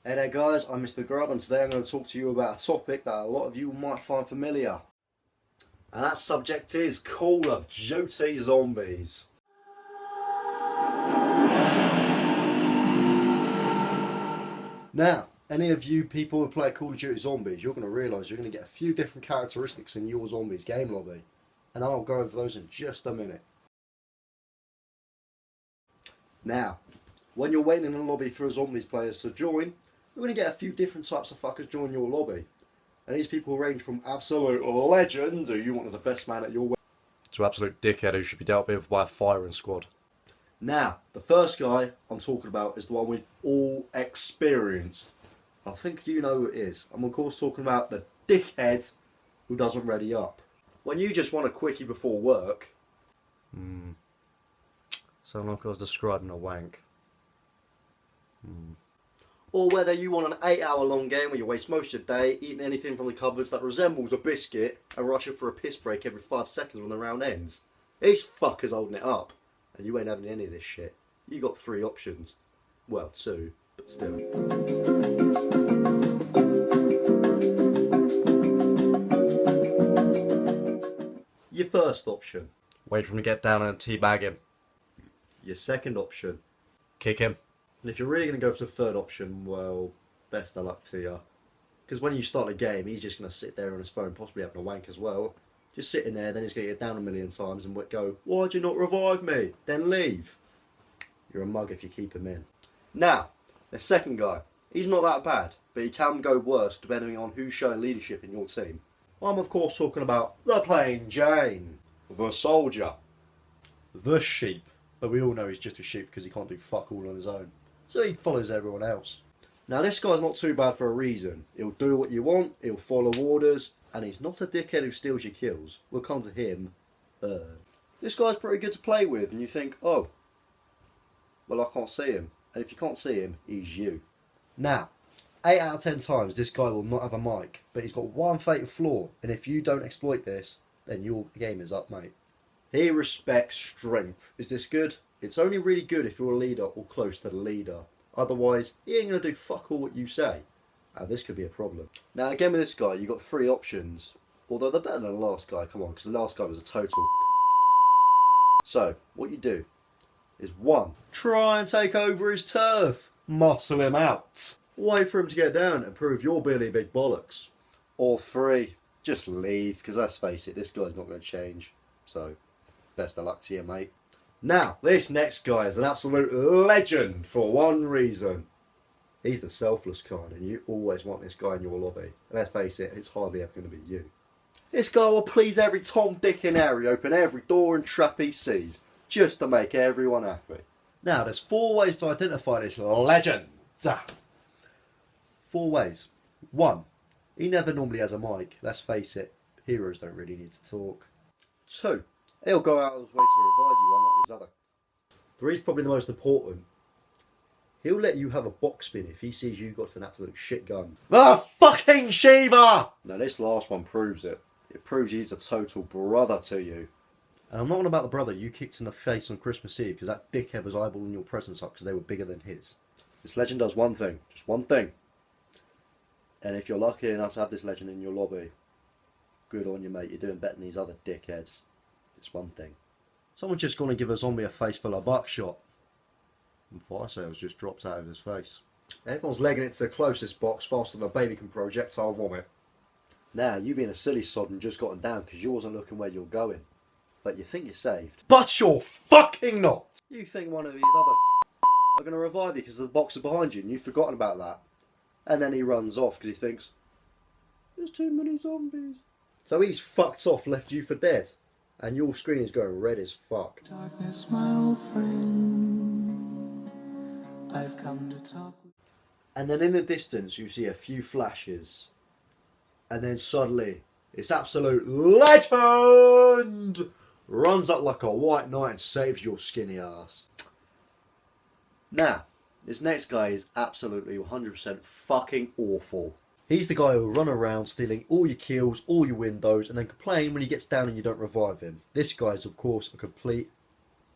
Hey there guys, I'm Mr. Grub and today I'm going to talk to you about a topic that a lot of you might find familiar. And that subject is Call of Duty Zombies. Now, any of you people who play Call of Duty Zombies, you're going to realise you're going to get a few different characteristics in your Zombies game lobby. And I'll go over those in just a minute. Now, when you're waiting in a lobby for a Zombies players to join, you're going to get a few different types of fuckers join your lobby. And these people range from absolute legends, who you want as the best man at your wedding, to absolute dickhead who should be dealt with by a firing squad. Now, the first guy I'm talking about is the one we've all experienced. I think you know who it is. I'm of course talking about the dickhead who doesn't ready up. When you just want a quickie before work. Sound like I was describing a wank. Or whether you want an 8-hour long game where you waste most of your day eating anything from the cupboards that resembles a biscuit and rushing for a piss break every 5 seconds when the round ends. These fuckers holding it up. And you ain't having any of this shit. You got 3 options. Well, 2, but still. Your first option. Wait for him to get down and teabag him. Your second option. Kick him. And if you're really going to go for the third option, well, best of luck to you. Because when you start a game, he's just going to sit there on his phone, possibly having a wank as well. Just sitting there, then he's going to get down a million times and go, "Why'd you not revive me?" Then leave. You're a mug if you keep him in. Now, the second guy. He's not that bad, but he can go worse depending on who's showing leadership in your team. I'm of course talking about the Plain Jane, the soldier, the sheep. But we all know he's just a sheep because he can't do fuck all on his own. So he follows everyone else. Now this guy's not too bad for a reason. He'll do what you want, he'll follow orders, and he's not a dickhead who steals your kills. We'll come to him. This guy's pretty good to play with, and you think, oh, well, I can't see him. And if you can't see him, he's you. Now, 8 out of 10 times this guy will not have a mic, but he's got one fatal flaw, and if you don't exploit this, then your game is up, mate. He respects strength. Is this good? It's only really good if you're a leader or close to the leader. Otherwise, he ain't going to do fuck all what you say. And this could be a problem. Now again with this guy, you've got 3 options. Although they're better than the last guy, come on, because the last guy was a total. So, what you do is 1. Try and take over his turf. Muscle him out. Wait for him to get down and prove you're Billy Big Bollocks. Or 3. Just leave, because let's face it, this guy's not going to change. So, best of luck to you, mate. Now, this next guy is an absolute legend for one reason. He's the selfless kind, and you always want this guy in your lobby. And let's face it, it's hardly ever going to be you. This guy will please every Tom, Dick and Harry, open every door and trap he sees, just to make everyone happy. Now, there's 4 ways to identify this legend. 4 ways. 1. He never normally has a mic. Let's face it, heroes don't really need to talk. 2. He'll go out of his way to revive you, unlike his other. 3 is probably the most important. He'll let you have a box spin if he sees you got an absolute shit gun. The fucking Shiva! Now this last one proves it. It proves he's a total brother to you. And I'm not on about the brother you kicked in the face on Christmas Eve because that dickhead was eyeballing your presents up because they were bigger than his. This legend does one thing. Just one thing. And if you're lucky enough to have this legend in your lobby, good on you, mate. You're doing better than these other dickheads. It's one thing. Someone's just going to give a zombie a face full of buckshot. And fire sales just drops out of his face. Everyone's legging it to the closest box faster than a baby can projectile vomit. Now, you being a silly sod and just gotten down because you wasn't looking where you're going. But you think you're saved. But you're fucking not! You think one of these other are going to revive you because the box is behind you and you've forgotten about that. And then he runs off because he thinks, there's too many zombies. So he's fucked off, left you for dead. And your screen is going red as fuck. Darkness, my old friend, I've come to talk. And then in the distance you see a few flashes. And then suddenly, it's absolute legend! Runs up like a white knight and saves your skinny ass. Now, this next guy is absolutely 100% fucking awful. He's the guy who will run around stealing all your kills, all your windows, and then complain when he gets down and you don't revive him. This guy is, of course, a complete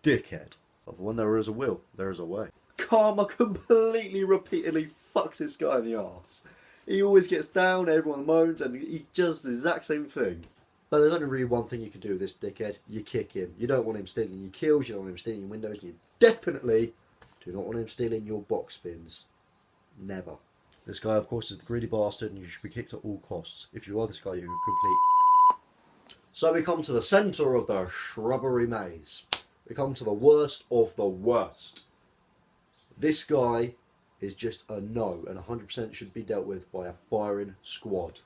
dickhead. But when there is a will, there is a way. Karma completely, repeatedly fucks this guy in the arse. He always gets down, everyone moans, and he does the exact same thing. But there's only really one thing you can do with this dickhead. You kick him. You don't want him stealing your kills, you don't want him stealing your windows, and you definitely do not want him stealing your box spins. Never. This guy, of course, is the greedy bastard, and you should be kicked at all costs. If you are this guy, you're complete. So we come to the centre of the shrubbery maze. We come to the worst of the worst. This guy is just a no, and 100% should be dealt with by a firing squad.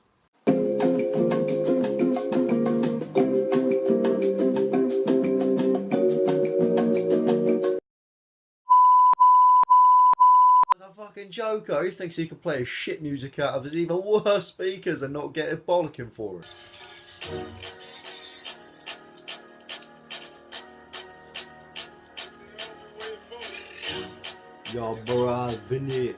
Fucking joker, he thinks he can play his shit music out of his even worse speakers and not get a bollocking for it. Yo, bruh, Vinny.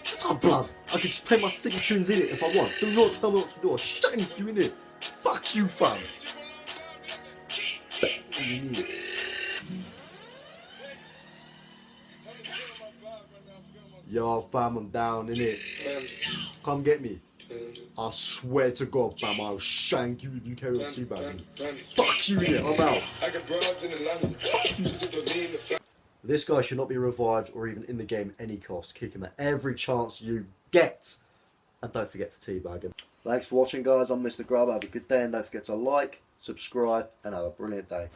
Shut up, blood. I could just play my sick tunes in it if I want. Do not tell me what to do. I'll shank you in it. Fuck you, fam. Yo, fam, I'm down, innit? Come get me. I swear to God, fam, I'll shank you if you carry on teabagging. Fuck you, innit? I'm out. This guy should not be revived or even in the game at any cost. Kick him at every chance you get. And don't forget to teabag him. Thanks for watching, guys. I'm Mr. Grub. Have a good day, and don't forget to like, subscribe, and have a brilliant day.